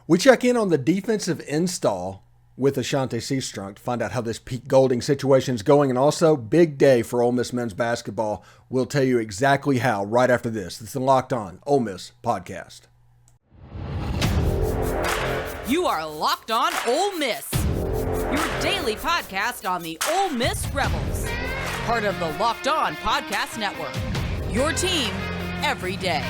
We check in on the defensive install with Ashanti Cistruck to find out how this Pete Golding situation is going, and also big day for Ole Miss men's basketball. We'll tell you exactly how right after this. This is the Locked On Ole Miss podcast. You are Locked On Ole Miss, your daily podcast on the Ole Miss Rebels, part of the Locked On Podcast Network, your team every day.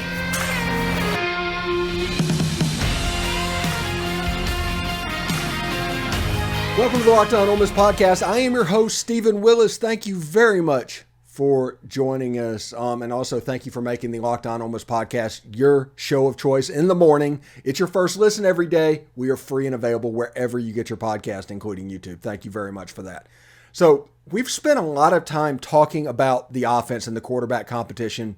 Welcome to the Locked On Ole Miss podcast. I am your host, Stephen Willis. Thank you very much for joining us, and also thank you for making the Locked On Ole Miss podcast your show of choice in the morning. It's your first listen every day. We are free and available wherever you get your podcast, including YouTube. Thank you very much for that. So we've spent a lot of time talking about the offense and the quarterback competition,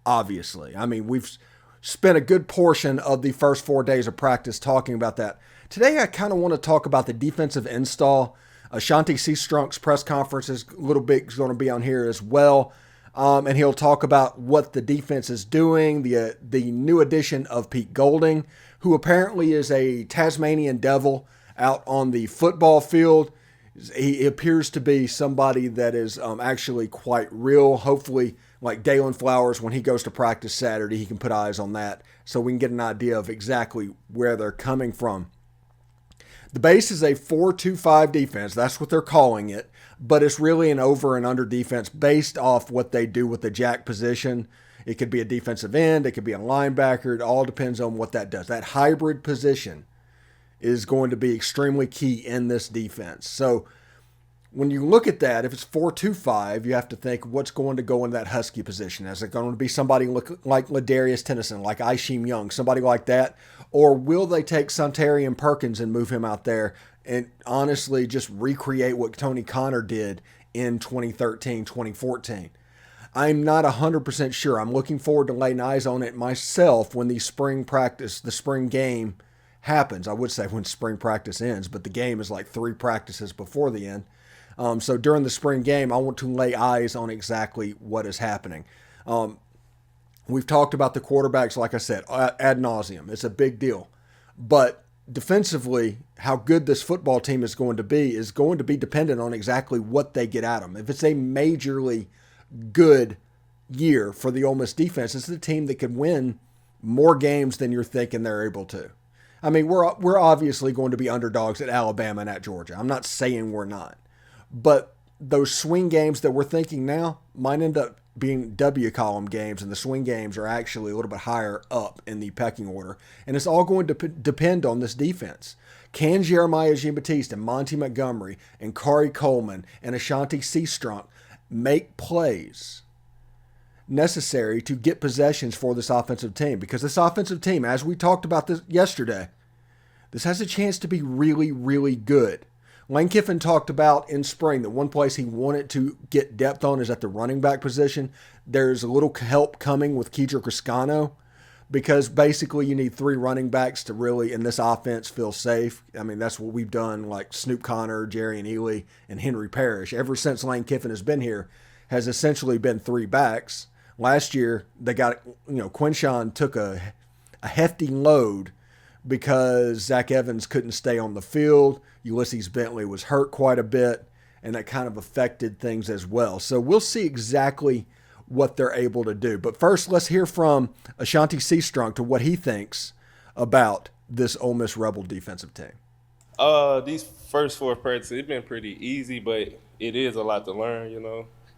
obviously. I mean, we've spent a good portion of the first 4 days of practice talking about that. Today, I kind of want to talk about the defensive install. Ashanti Cistruck's press conference is a little bit going to be on here as well. And he'll talk about what the defense is doing, the new addition of Pete Golding, who apparently is a Tasmanian devil out on the football field. He appears to be somebody that is actually quite real. Hopefully, like Dalen Flowers, when he goes to practice Saturday, he can put eyes on that so we can get an idea of exactly where they're coming from. The base is a 4-2-5 defense. That's what they're calling it. But it's really an over and under defense based off what they do with the jack position. It could be a defensive end. It could be a linebacker. It all depends on what that does. That hybrid position is going to be extremely key in this defense. So when you look at that, if it's 4-2-5, you have to think what's going to go in that Husky position. Is it going to be somebody like Ladarius Tennyson, like Isheem Young, somebody like that? Or will they take Sontarian Perkins and move him out there and honestly just recreate what Tony Connor did in 2013, 2014? I'm not 100% sure. I'm looking forward to laying eyes on it myself when the spring game happens. I would say when spring practice ends, but the game is like 3 practices before the end. So during the spring game, I want to lay eyes on exactly what is happening. We've talked about the quarterbacks, like I said, ad nauseum. It's a big deal. But defensively, how good this football team is going to be dependent on exactly what they get at them. If it's a majorly good year for the Ole Miss defense, it's the team that can win more games than you're thinking they're able to. I mean, we're obviously going to be underdogs at Alabama and at Georgia. I'm not saying we're not. But those swing games that we're thinking now might end up being W column games, and the swing games are actually a little bit higher up in the pecking order. And it's all going to depend on this defense. Can Jeremiah Jean-Baptiste and Monty Montgomery and Kari Coleman and Ashanti Cistruck make plays necessary to get possessions for this offensive team? Because this offensive team, as we talked about this yesterday, this has a chance to be really, really good. Lane Kiffin talked about in spring that one place he wanted to get depth on is at the running back position. There's a little help coming with Kedrick Riscano because basically you need 3 running backs to really, in this offense, feel safe. I mean, that's what we've done, like Snoop Connor, Jerry and Ely, and Henry Parrish. Ever since Lane Kiffin has been here, has essentially been 3 backs. Last year, they got, Quinshawn took a hefty load because Zach Evans couldn't stay on the field. Ulysses Bentley was hurt quite a bit, and that kind of affected things as well. So we'll see exactly what they're able to do. But first, let's hear from Ashanti Cistruck to what he thinks about this Ole Miss Rebel defensive team. These first 4 practices, it's been pretty easy, but it is a lot to learn,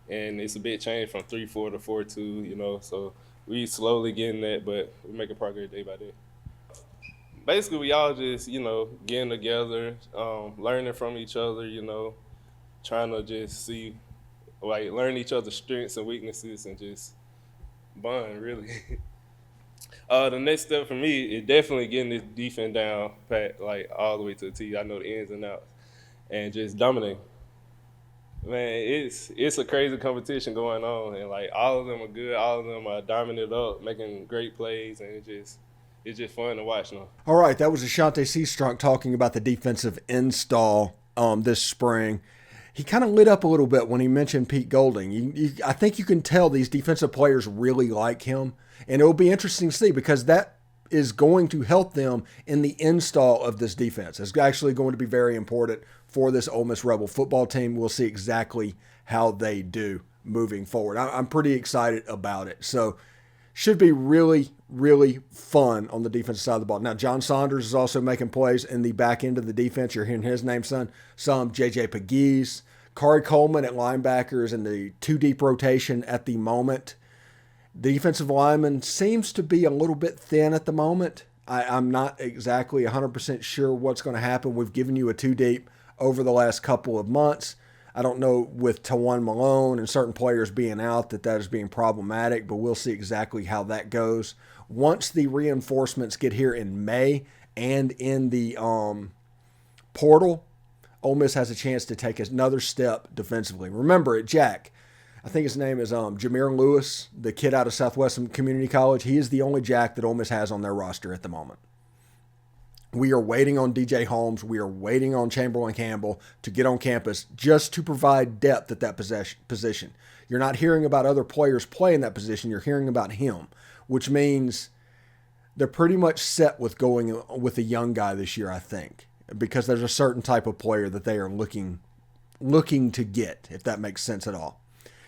and it's a big change from 3-4 to 4-2, so we slowly getting that, but we're making progress day by day. Basically, we all just, getting together, learning from each other, trying to just see, learn each other's strengths and weaknesses and just bond, really. The next step for me is definitely getting this defense down, pat, all the way to the T. I know the ins and outs, and just dominate. Man, it's a crazy competition going on, and, all of them are good. All of them are diming it up, making great plays, and it's just fun to watch now. All right, that was Ashanti Cistruck talking about the defensive install this spring. He kind of lit up a little bit when he mentioned Pete Golding. I think you can tell these defensive players really like him, and it'll be interesting to see because that is going to help them in the install of this defense. It's actually going to be very important for this Ole Miss Rebel football team. We'll see exactly how they do moving forward. I'm pretty excited about it. So should be really, really fun on the defensive side of the ball. Now, John Saunders is also making plays in the back end of the defense. You're hearing his name, some J.J. Pegues, Kari Coleman at linebackers in the two-deep rotation at the moment. The defensive lineman seems to be a little bit thin at the moment. I'm not exactly 100% sure what's going to happen. We've given you a two-deep over the last couple of months. I don't know with Tawan Malone and certain players being out that is being problematic, but we'll see exactly how that goes. Once the reinforcements get here in May and in the portal, Ole Miss has a chance to take another step defensively. Remember, at Jack, I think his name is Jaemyn Lewis, the kid out of Southwestern Community College. He is the only Jack that Ole Miss has on their roster at the moment. We are waiting on DJ Holmes. We are waiting on Chamberlain Campbell to get on campus just to provide depth at that position. You're not hearing about other players playing that position. You're hearing about him, which means they're pretty much set with going with a young guy this year, I think, because there's a certain type of player that they are looking to get, if that makes sense at all.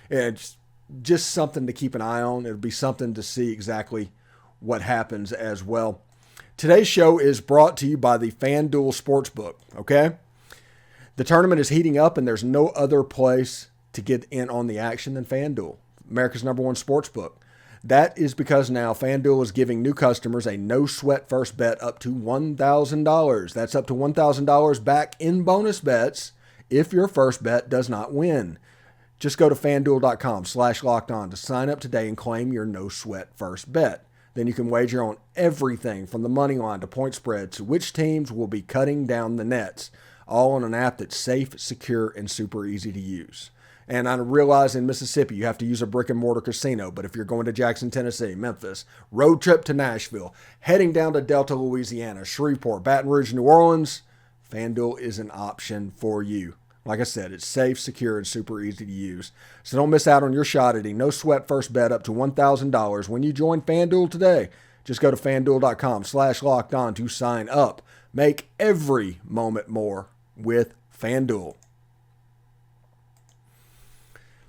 It's just something to keep an eye on. It'll be something to see exactly what happens as well. Today's show is brought to you by the FanDuel Sportsbook, okay? The tournament is heating up, and there's no other place to get in on the action than FanDuel, America's #1 sportsbook. That is because now FanDuel is giving new customers a no-sweat first bet up to $1,000. That's up to $1,000 back in bonus bets if your first bet does not win. Just go to FanDuel.com/lockedon to sign up today and claim your no-sweat first bet. Then you can wager on everything from the money line to point spread to which teams will be cutting down the nets, all on an app that's safe, secure, and super easy to use. And I realize in Mississippi you have to use a brick-and-mortar casino, but if you're going to Jackson, Tennessee, Memphis, road trip to Nashville, heading down to Delta, Louisiana, Shreveport, Baton Rouge, New Orleans, FanDuel is an option for you. Like I said, it's safe, secure, and super easy to use. So don't miss out on your shot at a no-sweat first bet up to $1,000 when you join FanDuel today. Just go to FanDuel.com/lockedon to sign up. Make every moment more with FanDuel.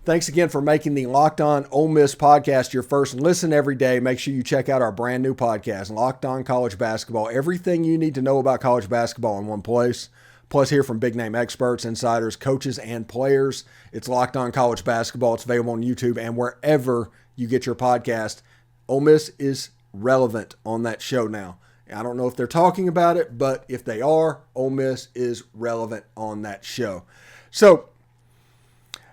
Thanks again for making the Locked On Ole Miss podcast your first listen every day. Make sure you check out our brand new podcast, Locked On College Basketball. Everything you need to know about college basketball in one place. Plus, hear from big-name experts, insiders, coaches, and players. It's Locked On College Basketball. It's available on YouTube and wherever you get your podcast. Ole Miss is relevant on that show now. I don't know if they're talking about it, but if they are, Ole Miss is relevant on that show. So,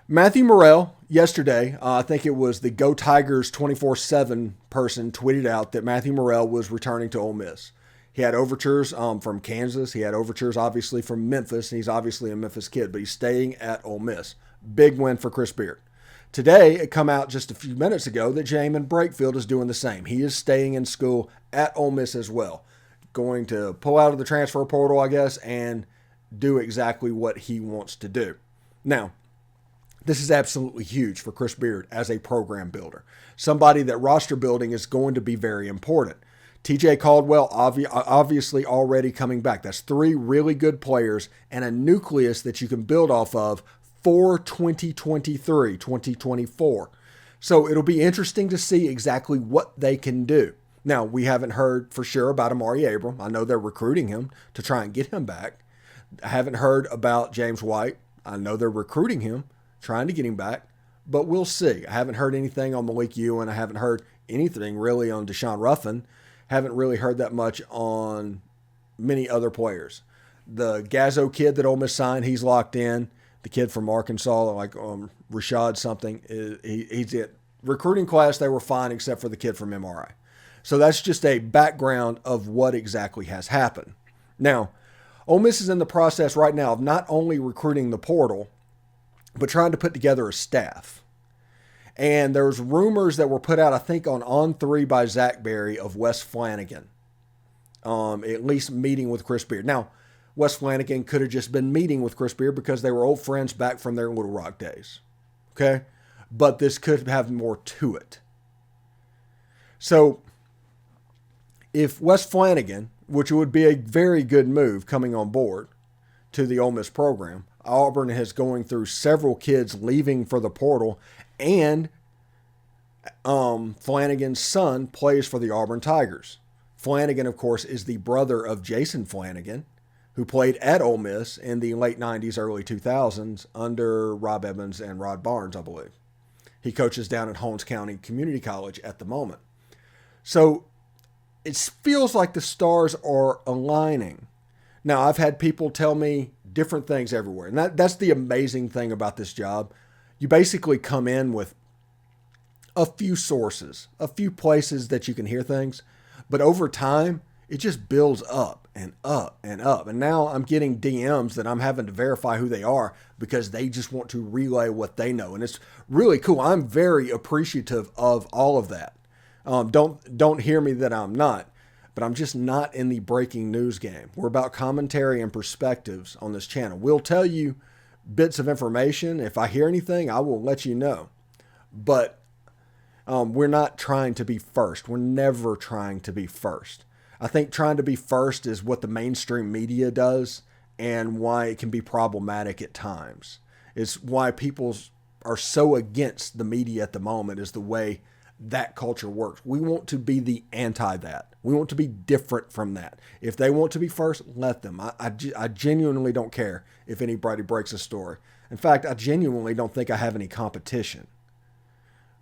Matthew Murrell, yesterday, I think it was the Go Tigers 24/7 person tweeted out that Matthew Murrell was returning to Ole Miss. He had overtures from Kansas. He had overtures, obviously, from Memphis. And he's obviously a Memphis kid, but he's staying at Ole Miss. Big win for Chris Beard. Today, it come out just a few minutes ago that Jaemyn Brakefield is doing the same. He is staying in school at Ole Miss as well. Going to pull out of the transfer portal, I guess, and do exactly what he wants to do. Now, this is absolutely huge for Chris Beard as a program builder. Somebody that roster building is going to be very important. TJ Caldwell obviously already coming back. That's 3 really good players and a nucleus that you can build off of for 2023, 2024. So it'll be interesting to see exactly what they can do. Now, we haven't heard for sure about Amari Abram. I know they're recruiting him to try and get him back. I haven't heard about James White. I know they're recruiting him, trying to get him back, but we'll see. I haven't heard anything on Malik Ewan. I haven't heard anything really on Deshaun Ruffin. Haven't really heard that much on many other players. The Gazzo kid that Ole Miss signed, he's locked in. The kid from Arkansas, like Rashad something, he's it. Recruiting class, they were fine except for the kid from MRI. So that's just a background of what exactly has happened. Now, Ole Miss is in the process right now of not only recruiting the portal, but trying to put together a staff. And there's rumors that were put out, I think, on 3 by Zach Berry of Wes Flanagan, at least meeting with Chris Beard. Now, Wes Flanagan could have just been meeting with Chris Beard because they were old friends back from their Little Rock days. Okay? But this could have more to it. So, if Wes Flanagan, which would be a very good move coming on board to the Ole Miss program, Auburn is going through several kids leaving for the portal, and Flanagan's son plays for the Auburn Tigers. Flanagan, of course, is the brother of Jason Flanagan, who played at Ole Miss in the late 90s, early 2000s under Rob Evans and Rod Barnes, I believe. He coaches down at Holmes County Community College at the moment. So it feels like the stars are aligning. Now, I've had people tell me different things everywhere, and that's the amazing thing about this job. You basically come in with a few sources, a few places that you can hear things, but over time, it just builds up and up and up. And now I'm getting DMs that I'm having to verify who they are because they just want to relay what they know. And it's really cool. I'm very appreciative of all of that. Don't hear me that I'm not, but I'm just not in the breaking news game. We're about commentary and perspectives on this channel. We'll tell you bits of information. If I hear anything, I will let you know. But we're not trying to be first. We're never trying to be first. I think trying to be first is what the mainstream media does and why it can be problematic at times. It's why people are so against the media at the moment, is the way that culture works. We want to be the anti that. We want to be different from that. If they want to be first, let them. I genuinely don't care if anybody breaks a story. In fact, I genuinely don't think I have any competition.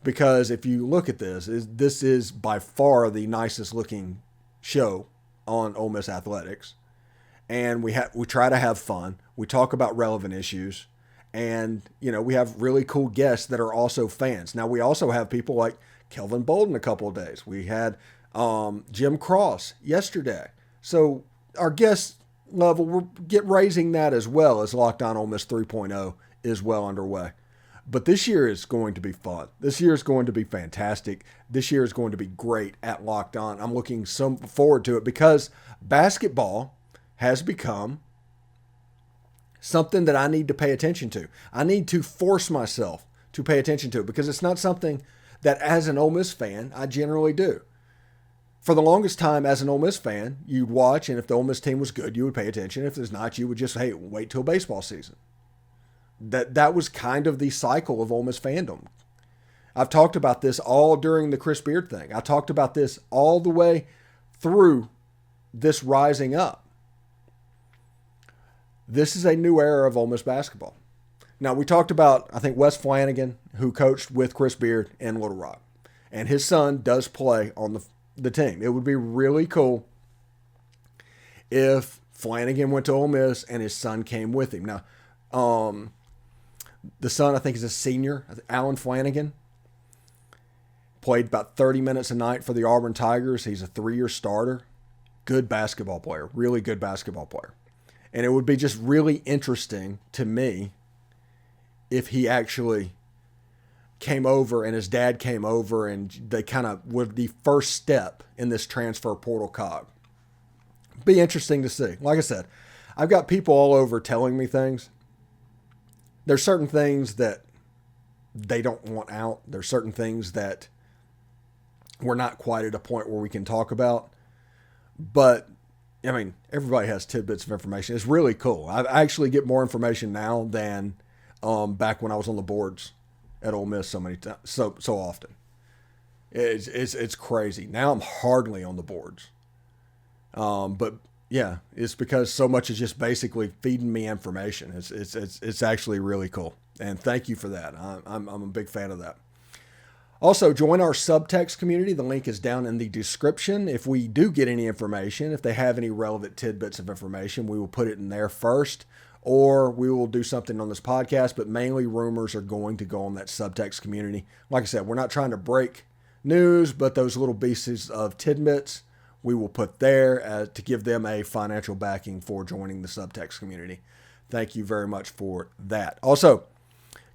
Because if you look at this is by far the nicest looking show on Ole Miss athletics, and we try to have fun. We talk about relevant issues, and we have really cool guests that are also fans. Now we also have people like Kelvin Bolden a couple of days. We had Jim Cross yesterday. So our guest level, we're raising that as well as Locked On Ole Miss 3.0 is well underway. But this year is going to be fun. This year is going to be fantastic. This year is going to be great at Locked On. I'm looking so forward to it because basketball has become something that I need to pay attention to. I need to force myself to pay attention to it because it's not something that as an Ole Miss fan, I generally do. For the longest time as an Ole Miss fan, you'd watch, and if the Ole Miss team was good, you would pay attention. If it's not, you would just, wait till baseball season. That was kind of the cycle of Ole Miss fandom. I've talked about this all during the Chris Beard thing. I talked about this all the way through this rising up. This is a new era of Ole Miss basketball. Now, we talked about, I think, Wes Flanagan, who coached with Chris Beard in Little Rock. And his son does play on the team. It would be really cool if Flanagan went to Ole Miss and his son came with him. Now, the son, I think, is a senior, Alan Flanagan. Played about 30 minutes a night for the Auburn Tigers. He's a 3-year starter. Good basketball player. Really good basketball player. And it would be just really interesting to me if he actually came over and his dad came over and they kind of were the first step in this transfer portal cog. Be interesting to see. Like I said, I've got people all over telling me things. There's certain things that they don't want out. There's certain things that we're not quite at a point where we can talk about. But, I mean, everybody has tidbits of information. It's really cool. I actually get more information now than back when I was on the boards at Ole Miss so often. It's crazy. Now I'm hardly on the boards. But yeah, it's because so much is just basically feeding me information. It's actually really cool. And thank you for that. I'm a big fan of that. Also, join our subtext community. The link is down in the description. If we do get any information, if they have any relevant tidbits of information, we will put it in there first, or we will do something on this podcast, but mainly rumors are going to go on that subtext community. Like I said, we're not trying to break news, but those little pieces of tidbits we will put there to give them a financial backing for joining the subtext community. Thank you very much for that. Also,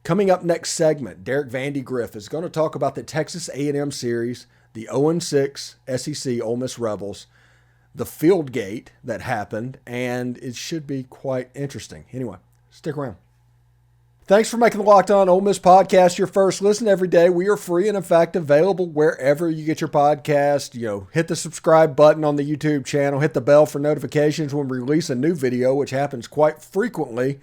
coming up next segment, Derek Vandygriff is going to talk about the Texas A&M series, the 0-6 SEC Ole Miss Rebels, the field gate that happened, and it should be quite interesting. Anyway, stick around. Thanks for making the Locked On Ole Miss podcast your first listen every day. We are free and, in fact, available wherever you get your podcast. Hit the subscribe button on the YouTube channel. Hit the bell for notifications when we release a new video, which happens quite frequently.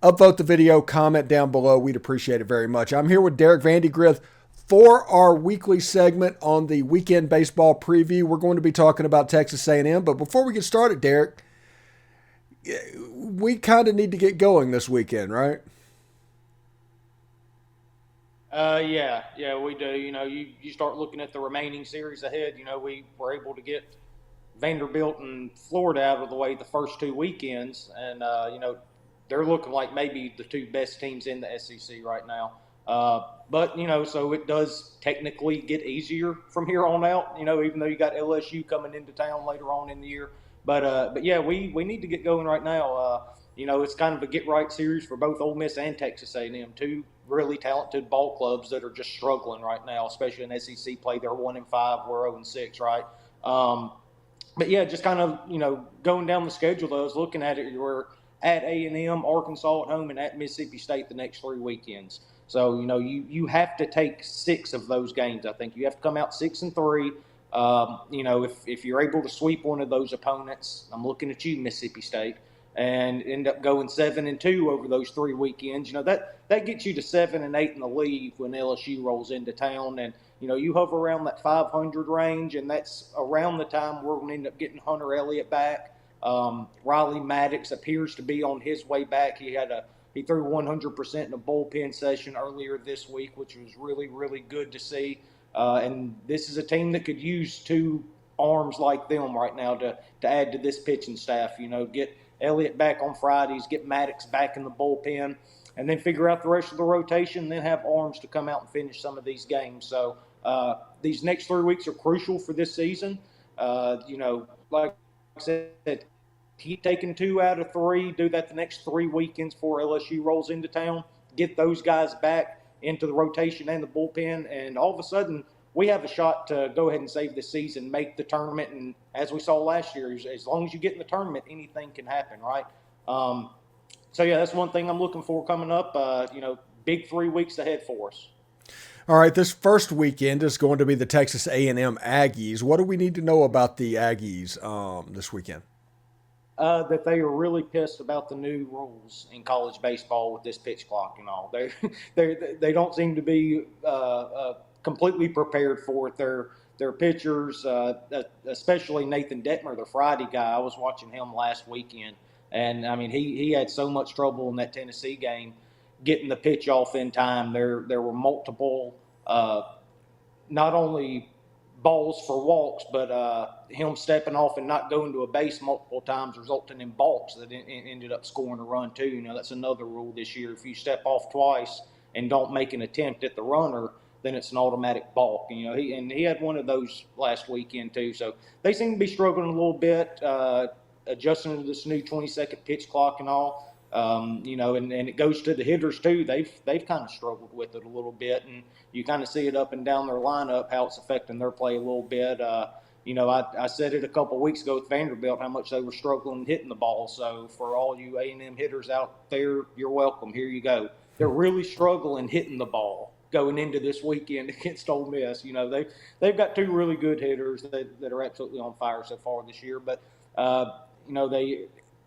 Upvote the video, comment down below. We'd appreciate it very much. I'm here with Derek Vandygriff for our weekly segment on the weekend baseball preview. We're going to be talking about Texas A&M, but before we get started, Derek, we kind of need to get going this weekend, right? Yeah, we do. You start looking at the remaining series ahead. We were able to get Vanderbilt and Florida out of the way the first 2 weekends, and they're looking like maybe the 2 best teams in the SEC right now. But so it does technically get easier from here on out. Even though you got LSU coming into town later on in the year, but yeah, we need to get going right now. It's kind of a get right series for both Ole Miss and Texas A&M, 2 really talented ball clubs that are just struggling right now, especially in SEC play. They're 1-5, we're 0-6, right? But yeah, just kind of going down the schedule. I was looking at it. We're at A&M, Arkansas at home, and at Mississippi State the next 3 weekends. So you have to take 6 of those games. I think you have to come out 6-3. If you're able to sweep one of those opponents, I'm looking at you, Mississippi State, and end up going 7-2 over those 3 weekends. That gets you to 7-8 in the league when LSU rolls into town, and you hover around that 500 range, and that's around the time we're going to end up getting Hunter Elliott back. Riley Maddox appears to be on his way back. He threw 100% in a bullpen session earlier this week, which was really, really good to see. And this is a team that could use 2 arms like them right now to add to this pitching staff. Get Elliott back on Fridays, get Maddox back in the bullpen, and then figure out the rest of the rotation, then have arms to come out and finish some of these games. So these next 3 weeks are crucial for this season. Like I said, keep taking 2 out of 3, do that the next 3 weekends before LSU rolls into town, get those guys back into the rotation and the bullpen, and all of a sudden we have a shot to go ahead and save the season, make the tournament, and as we saw last year, as long as you get in the tournament, anything can happen, right? So yeah, that's one thing I'm looking for coming up. Big 3 weeks ahead for us. All right, this first weekend is going to be the Texas A&M Aggies. What do we need to know about the Aggies this weekend? That they are really pissed about the new rules in college baseball with this pitch clock and all. They don't seem to be completely prepared for it. Their pitchers, especially Nathan Detmer, the Friday guy. I was watching him last weekend, and I mean he had so much trouble in that Tennessee game getting the pitch off in time. There were multiple, not only balls for walks, but him stepping off and not going to a base multiple times, resulting in balks that ended up scoring a run too. That's another rule this year. If you step off twice and don't make an attempt at the runner, then it's an automatic balk. He had one of those last weekend too. So they seem to be struggling a little bit, adjusting to this new 20-second pitch clock and all. And it goes to the hitters too. They've kind of struggled with it a little bit, and you kind of see it up and down their lineup how it's affecting their play a little bit. I said it a couple of weeks ago with Vanderbilt how much they were struggling hitting the ball. So for all you A&M hitters out there, you're welcome. Here you go. They're really struggling hitting the ball going into this weekend against Ole Miss. They've got 2 really good hitters that are absolutely on fire so far this year, but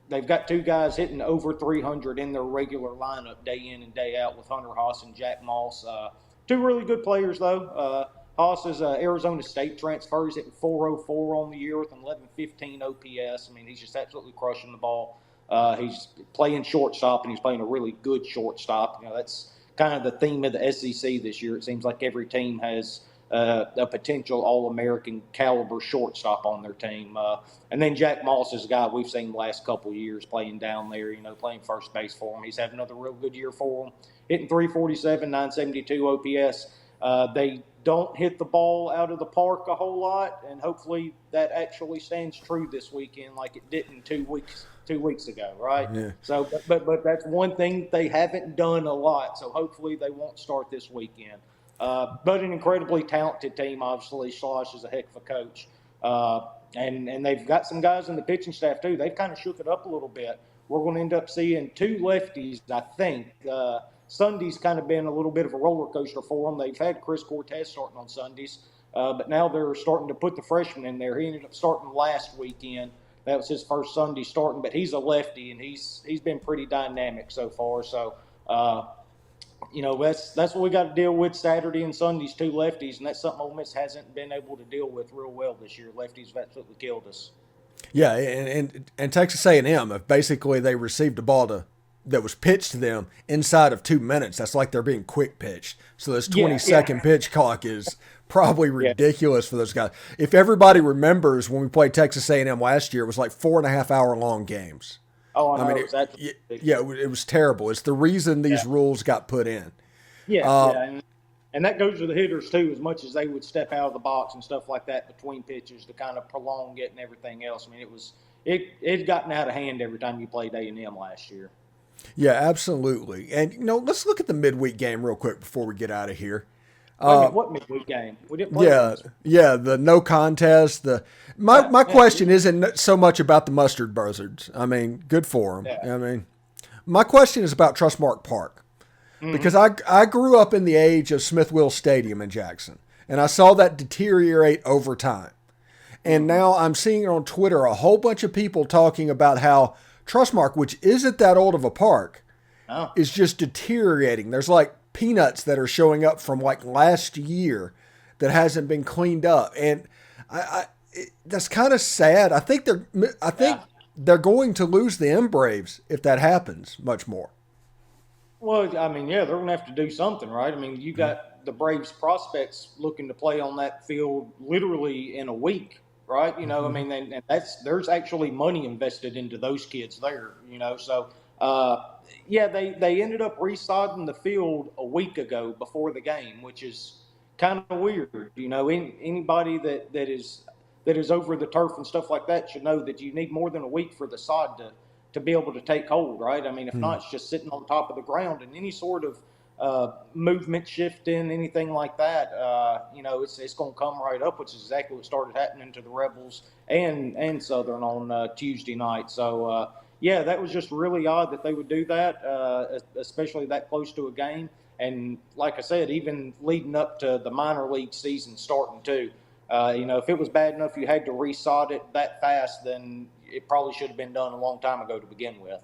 They've got 2 guys hitting over 300 in their regular lineup day in and day out with Hunter Haas and Jack Moss. 2 really good players, though. Haas is an Arizona State transfer. He's hitting .404 on the year with an 1115 OPS. I mean, he's just absolutely crushing the ball. He's playing shortstop, and he's playing a really good shortstop. That's kind of the theme of the SEC this year. It seems like every team has a potential All-American caliber shortstop on their team. And then Jack Moss is a guy we've seen the last couple of years playing down there, playing first base for him. He's had another real good year for him, hitting .347, 972 OPS. They don't hit the ball out of the park a whole lot, and hopefully that actually stands true this weekend like it didn't 2 weeks ago, right? Yeah. So, but that's one thing they haven't done a lot, so hopefully they won't start this weekend. But an incredibly talented team, obviously. Schloss is a heck of a coach. And they've got some guys in the pitching staff, too. They've kind of shook it up a little bit. We're going to end up seeing 2 lefties, I think. Sunday's kind of been a little bit of a roller coaster for them. They've had Chris Cortez starting on Sundays, but now they're starting to put the freshman in there. He ended up starting last weekend. That was his first Sunday starting, but he's a lefty, and he's been pretty dynamic so far. So, that's what we got to deal with Saturday and Sundays, two lefties, and that's something Ole Miss hasn't been able to deal with real well this year. Lefties have absolutely killed us. Yeah, and Texas A&M, if basically they received a ball that was pitched to them inside of 2 minutes, that's like they're being quick pitched. So this 20-second pitch clock is probably ridiculous for those guys. If everybody remembers when we played Texas A&M last year, it was like 4.5 hour long games. Oh, I know. It was terrible. It's the reason these rules got put in. And that goes to the hitters too, as much as they would step out of the box and stuff like that between pitches to kind of prolong it and everything else. I mean, it gotten out of hand every time you played A&M last year. Yeah, absolutely. And let's look at the midweek game real quick before we get out of here. What midweek game? We didn't play the no contest. My question isn't so much about the Mustard Buzzards. I mean, good for them. Yeah. I mean, my question is about Trustmark Park. Because I grew up in the age of Smith-Will Stadium in Jackson, and I saw that deteriorate over time. And now I'm seeing on Twitter a whole bunch of people talking about how Trustmark, which isn't that old of a park, is just deteriorating. There's like peanuts that are showing up from like last year that hasn't been cleaned up, and that's kind of sad. I think they're going to lose the M Braves if that happens much more. Well, I mean, they're going to have to do something, right? I mean, you got the Braves prospects looking to play on that field literally in a week, right? I mean, and there's actually money invested into those kids there, So, they ended up resodding the field a week ago before the game, which is kind of weird. Anybody that is over the turf and stuff like that should know that you need more than a week for the sod to be able to take hold, right? I mean, if not, it's just sitting on top of the ground, and any sort of movement shifting, anything like that, it's going to come right up, which is exactly what started happening to the Rebels and Southern on Tuesday night. So, that was just really odd that they would do that, especially that close to a game. And like I said, even leading up to the minor league season starting too, if it was bad enough you had to resod it that fast, then it probably should have been done a long time ago to begin with.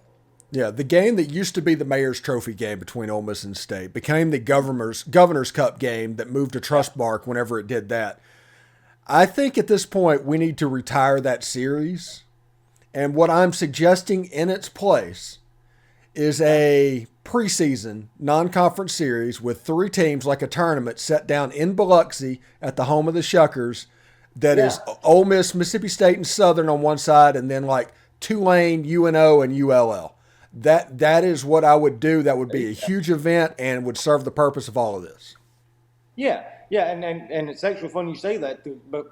Yeah, the game that used to be the Mayor's Trophy game between Ole Miss and State became the Governor's Cup game that moved to Trustmark whenever it did that. I think at this point we need to retire that series, and what I'm suggesting in its place is a preseason non-conference series with 3 teams, like a tournament, set down in Biloxi at the home of the Shuckers. That is Ole Miss, Mississippi State, and Southern on one side, and then like Tulane, UNO, and ULL. That is what I would do. That would be a huge event and would serve the purpose of all of this. Yeah, and it's actually funny you say that,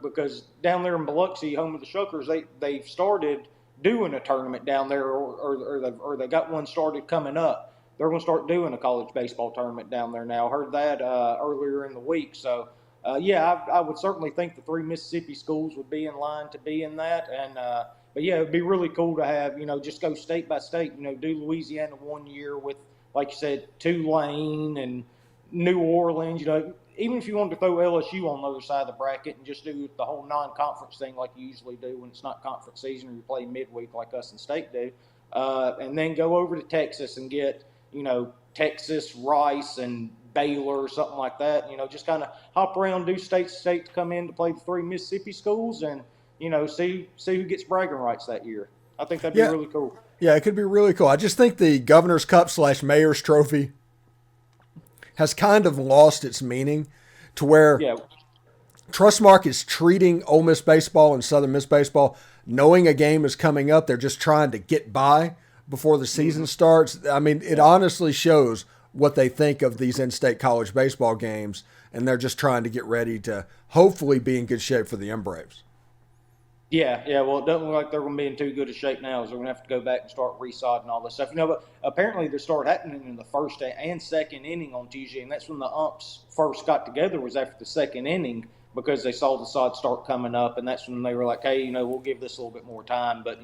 because down there in Biloxi, home of the Shuckers, they've started doing a tournament down there, or they got one started coming up. They're going to start doing a college baseball tournament down there now. I heard that earlier in the week, so. I would certainly think the 3 Mississippi schools would be in line to be in that. But it'd be really cool to have, just go state by state, do Louisiana one year with, like you said, Tulane and New Orleans, even if you wanted to throw LSU on the other side of the bracket and just do the whole non-conference thing like you usually do when it's not conference season or you play midweek like us and State do, and then go over to Texas and get, Texas, Rice, and Baylor or something like that, just kind of hop around, do state to state to come in to play the 3 Mississippi schools and, see who gets bragging rights that year. I think that'd be really cool. Yeah, it could be really cool. I just think the Governor's Cup / Mayor's Trophy has kind of lost its meaning to where Trustmark is treating Ole Miss Baseball and Southern Miss Baseball, knowing a game is coming up. They're just trying to get by before the season starts. I mean, it honestly shows what they think of these in-state college baseball games, and they're just trying to get ready to hopefully be in good shape for the M Braves. Yeah. Well, it doesn't look like they're going to be in too good a shape now, so they're going to have to go back and start resodding all this stuff. But apparently they started happening in the first and second inning on Tuesday, and that's when the umps first got together, was after the second inning, because they saw the sod start coming up, and that's when they were like, hey, we'll give this a little bit more time, but,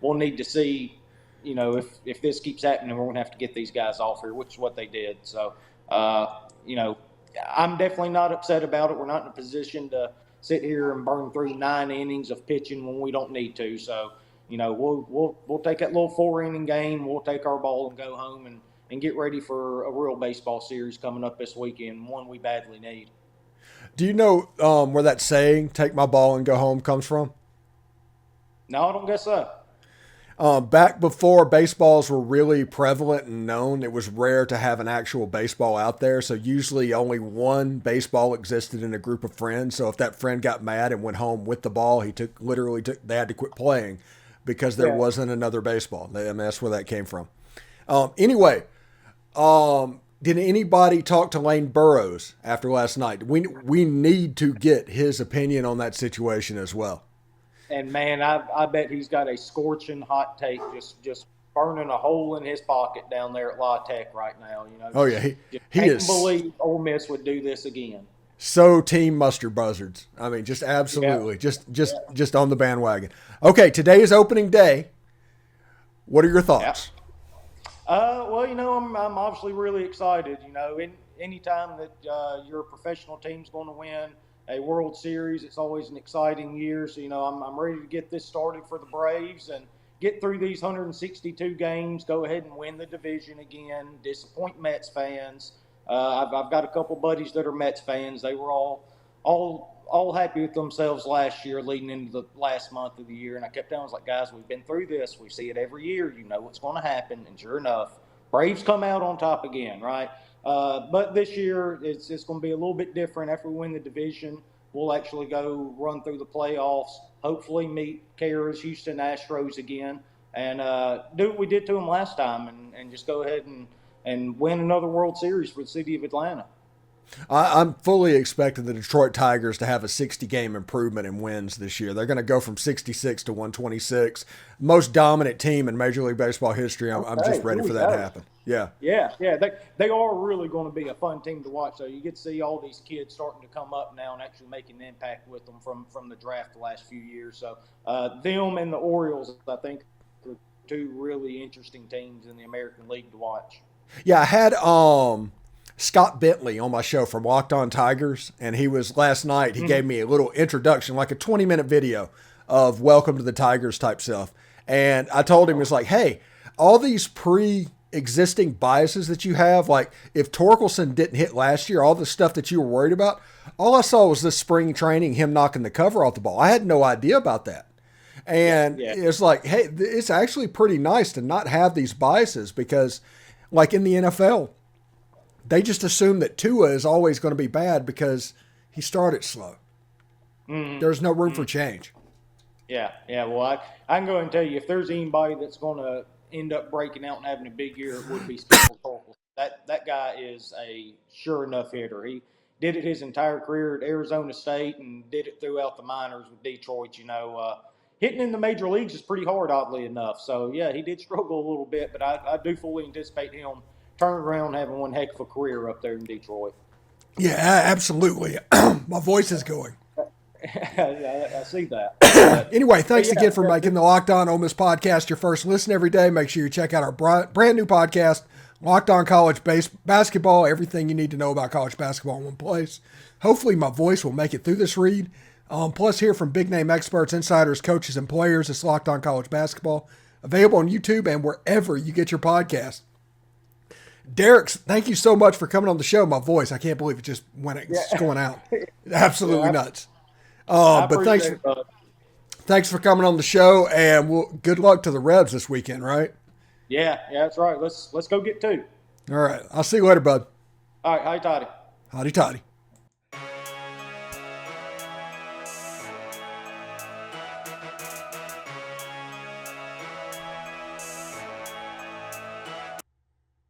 we'll need to see if this keeps happening, we're going to have to get these guys off here, which is what they did. So, I'm definitely not upset about it. We're not in a position to sit here and burn through 9 innings of pitching when we don't need to. So, we'll take that little 4-inning game. We'll take our ball and go home and get ready for a real baseball series coming up this weekend, one we badly need. Do you know where that saying, take my ball and go home, comes from? No, I don't guess so. Back before baseballs were really prevalent and known, it was rare to have an actual baseball out there. So usually only one baseball existed in a group of friends. So if that friend got mad and went home with the ball, they had to quit playing because there wasn't another baseball. That's where that came from. Anyway, did anybody talk to Lane Burroughs after last night? We need to get his opinion on that situation as well. And, man, I bet he's got a scorching hot take just burning a hole in his pocket down there at La Tech right now. Oh, yeah. He can't believe Ole Miss would do this again. So team mustard buzzards. I mean, just absolutely. Yeah. Just on the bandwagon. Okay, today is opening day. What are your thoughts? Yeah. Well, I'm obviously really excited. Anytime that your professional team's going to win a World Series, it's always an exciting year. So, I'm ready to get this started for the Braves and get through these 162 games, go ahead and win the division again, disappoint Mets fans. I've got a couple buddies that are Mets fans. They were all happy with themselves last year leading into the last month of the year. And I kept telling them, I was like, guys, we've been through this. We see it every year. You know what's going to happen. And sure enough, Braves come out on top again, right? But this year, it's going to be a little bit different. After we win the division, we'll actually go run through the playoffs, hopefully meet Kara's Houston Astros again, and do what we did to them last time and just go ahead and win another World Series for the city of Atlanta. I'm fully expecting the Detroit Tigers to have a 60-game improvement in wins this year. They're going to go from 66 to 126. Most dominant team in Major League Baseball history. I'm just ready for that to happen. Yeah. Yeah. They are really going to be a fun team to watch. So you get to see all these kids starting to come up now and actually making an impact with them from the draft the last few years. So them and the Orioles, I think, are two really interesting teams in the American League to watch. Yeah, I had Scott Bentley on my show from Locked On Tigers, and he was last night. He gave me a little introduction, like a 20-minute video of welcome to the Tigers type stuff. And I told him, it's like, hey, all these pre-existing biases that you have, like if Torkelson didn't hit last year, all the stuff that you were worried about, all I saw was this spring training, him knocking the cover off the ball. I had no idea about that. And it's like, hey, it's actually pretty nice to not have these biases because, like in the NFL, they just assume that Tua is always going to be bad because he started slow. Mm-hmm. There's no room for change. Yeah. Well, I can go ahead and tell you, if there's anybody that's going to end up breaking out and having a big year, it would be Spencer Torkelson. That guy is a sure enough hitter. He did it his entire career at Arizona State and did it throughout the minors with Detroit. Hitting in the major leagues is pretty hard, oddly enough. So, yeah, he did struggle a little bit, but I do fully anticipate him turning around having one heck of a career up there in Detroit. Yeah, absolutely. My voice is going. I see that. Anyway, thanks again for making the Locked On Ole Miss podcast your first listen every day. Make sure you check out our brand new podcast, Locked On College Basketball, everything you need to know about college basketball in one place. Hopefully my voice will make it through this read. Plus hear from big-name experts, insiders, coaches, and players. It's Locked On College Basketball, available on YouTube and wherever you get your podcast. Derek, thank you so much for coming on the show. My voice, I can't believe it's going out. Absolutely nuts. But thanks for coming on the show, and good luck to the Rebs this weekend, right? Yeah, that's right. Let's go get 2. All right. I'll see you later, bud. All right. Howdy toddy. Howdy toddy.